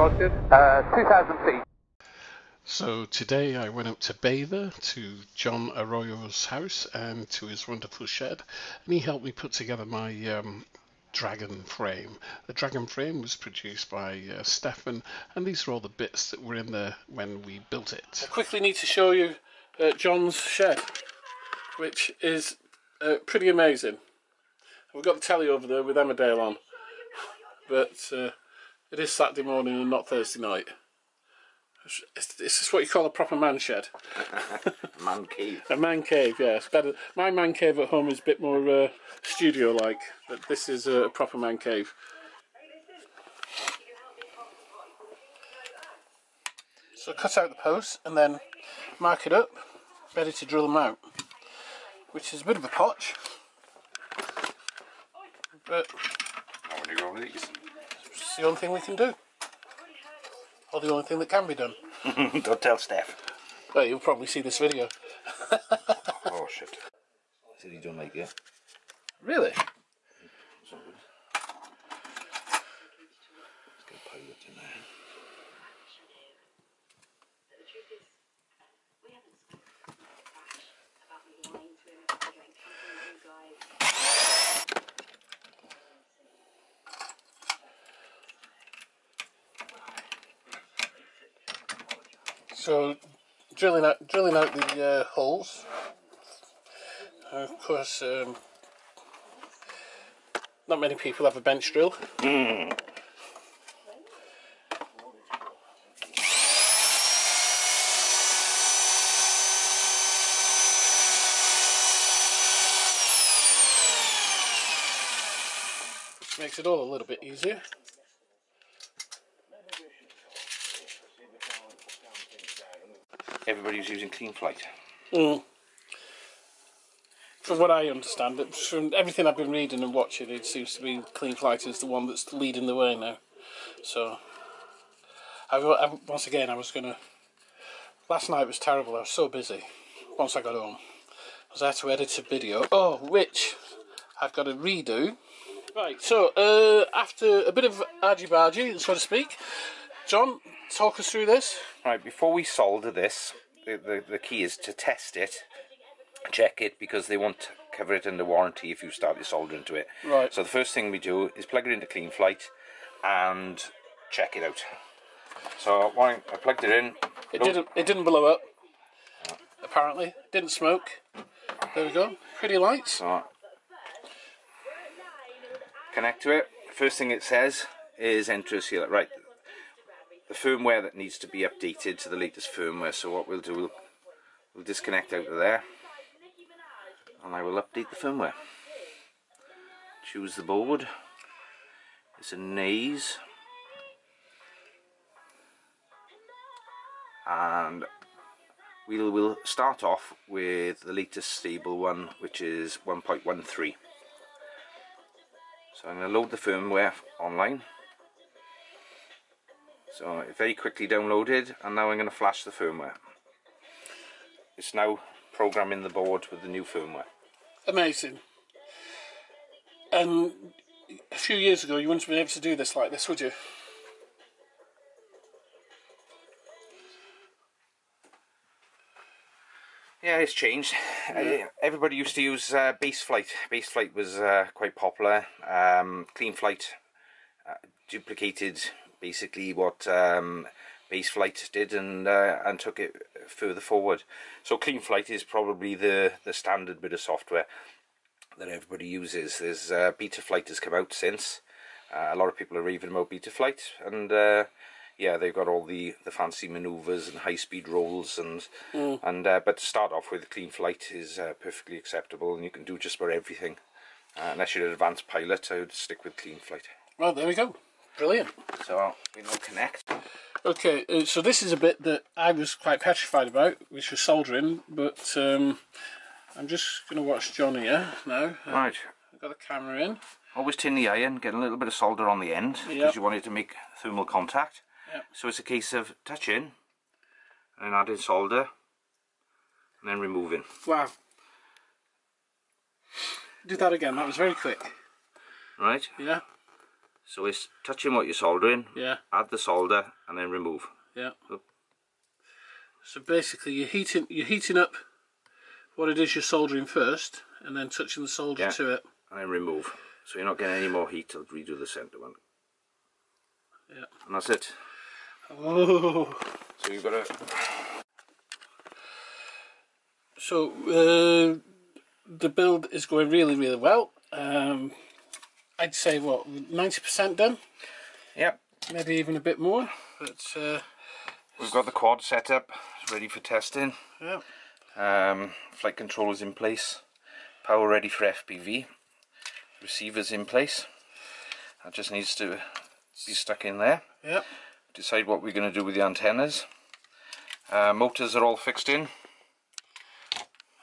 Roger. 2,000 feet. So today I went up to Bather, to John Arroyo's house and to his wonderful shed, and he helped me put together my dragon frame. The dragon frame was produced by Stefan, and these are all the bits that were in there when we built it. I quickly need to show you John's shed, which is pretty amazing. We've got the telly over there with Emmerdale on, but it is Saturday morning and not Thursday night. It's just what you call a proper man shed. A man cave. A man cave, yes. Better. My man cave at home is a bit more studio-like, but this is a proper man cave. So cut out the posts and then mark it up, ready to drill them out, which is a bit of a potch, but it's the only thing we can do. Or the only thing that can be done. Don't tell Steph. Well, you'll probably see this video. Oh shit. I said you don't like it. Really? Let's get a pilot in there. So, drilling out the holes. Of course, not many people have a bench drill. Which makes it all a little bit easier. Everybody's using clean flight. From what I understand, from everything I've been reading and watching, it seems to be Clean Flight is the one that's leading the way now. So, once again, I was going to... Last night was terrible, I was so busy once I got home. I had to edit a video, which I've got to redo. Right, so, after a bit of argy-bargy, so to speak, John, talk us through this. Right, before we solder this, the key is to test it, check it, because they won't cover it under warranty if you start your solder into it. Right. So the first thing we do is plug it into Clean Flight and check it out. So I plugged it in. It didn't blow up. Apparently, didn't smoke. There we go. Pretty lights. So connect to it. First thing it says is enter a seal. Right. The firmware that needs to be updated to the latest firmware. So what we'll do, we'll disconnect out of there, and I will update the firmware. Choose the board. It's a Naze, and we'll start off with the latest stable one, which is 1.13. So I'm going to load the firmware online. So it very quickly downloaded, and now I'm going to flash the firmware. It's now programming the board with the new firmware. Amazing. A few years ago you wouldn't have been able to do this like this, would you? Yeah, it's changed. Everybody used to use base flight. Base flight was quite popular. Clean Flight duplicated basically what base flight did and took it further forward. So Clean Flight is probably the standard bit of software that everybody uses. There's Beta Flight has come out since. A lot of people are raving about Beta Flight, and yeah, they've got all the fancy manoeuvres and high-speed rolls, but to start off with, Clean Flight is perfectly acceptable, and you can do just about everything. Unless you're an advanced pilot, I would stick with Clean Flight. Well, there we go. Brilliant. So we now connect. Okay, so this is a bit that I was quite petrified about, which was soldering, but I'm just going to watch John here now. Right. I've got the camera in. Always tin the iron, get a little bit of solder on the end, because you want it to make thermal contact. Yep. So it's a case of touching, and adding solder, and then removing. Wow. Do that again, that was very quick. Right. Yeah. So it's touching what you're soldering, Yeah. add the solder, and then remove. Yeah. So basically you're heating up what it is you're soldering first, and then touching the solder to it. And then remove. So you're not getting any more heat till redo the centre one. Yeah. And that's it. Oh. So you've got to... So the build is going really, really well. I'd say what, 90% done? Yep. Maybe even a bit more. But we've got the quad set up, it's ready for testing. Yeah. Flight controllers in place, power ready for FPV, receivers in place. That just needs to be stuck in there. Yeah. Decide what we're going to do with the antennas. Motors are all fixed in.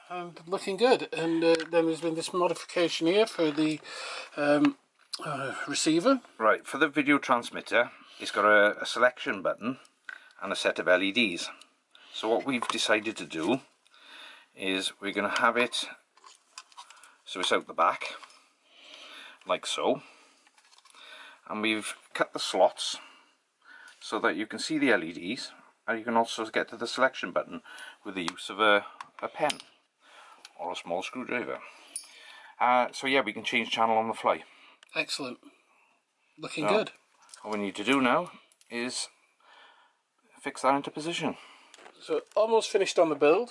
And looking good. And then there's been this modification here for the receiver. Right, for the video transmitter, it's got a selection button and a set of LEDs. So what we've decided to do is we're going to have it so it's out the back, like so. And we've cut the slots so that you can see the LEDs, and you can also get to the selection button with the use of a pen or a small screwdriver. So yeah, we can change channel on the fly. Excellent. Looking good. What we need to do now is fix that into position. So almost finished on the build.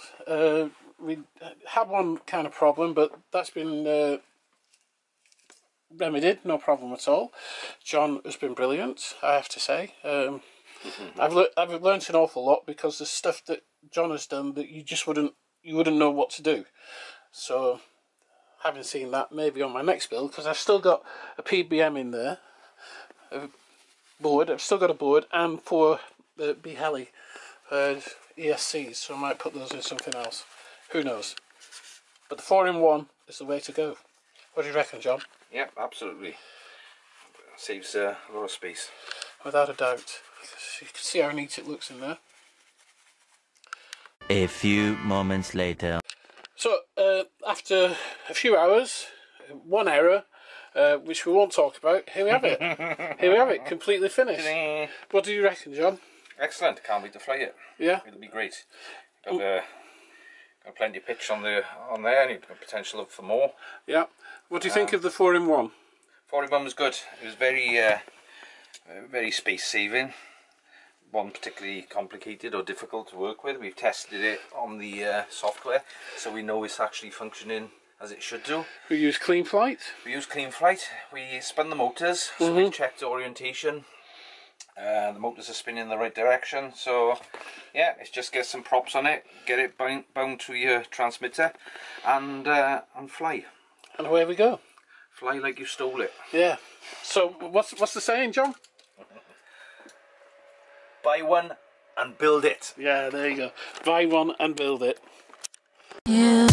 We had one kind of problem, but that's been remedied, no problem at all. John has been brilliant, I have to say. I've learnt an awful lot, because there's stuff that John has done that you wouldn't know what to do. So having seen that, maybe on my next build, because I've still got a PBM in there, a board. I've still got a board and 4 B Heli ESCs, so I might put those in something else. Who knows? But the 4-in-1 is the way to go. What do you reckon, John? Yep, absolutely. Saves a lot of space. Without a doubt. You can see how neat it looks in there. A few moments later. So, after a few hours, one error, which we won't talk about, here we have it. Here we have it, completely finished. What do you reckon, John? Excellent, can't wait to fly it. Yeah? It'll be great. Got plenty of pitch on there, and you've got potential for more. Yeah. What do you think of the 4-in-1? 4-in-1 was good. It was very space saving. Wasn't particularly complicated or difficult to work with. We've tested it on the software, so we know it's actually functioning as it should do. We use Clean Flight. We use Clean Flight. We spun the motors, so we checked orientation. The motors are spinning in the right direction, so yeah, it's just get some props on it, get it bound to your transmitter, and fly. And away we go. Fly like you stole it. Yeah. So what's the saying, John? Buy one and build it. Yeah, there you go. Buy one and build it. Yeah.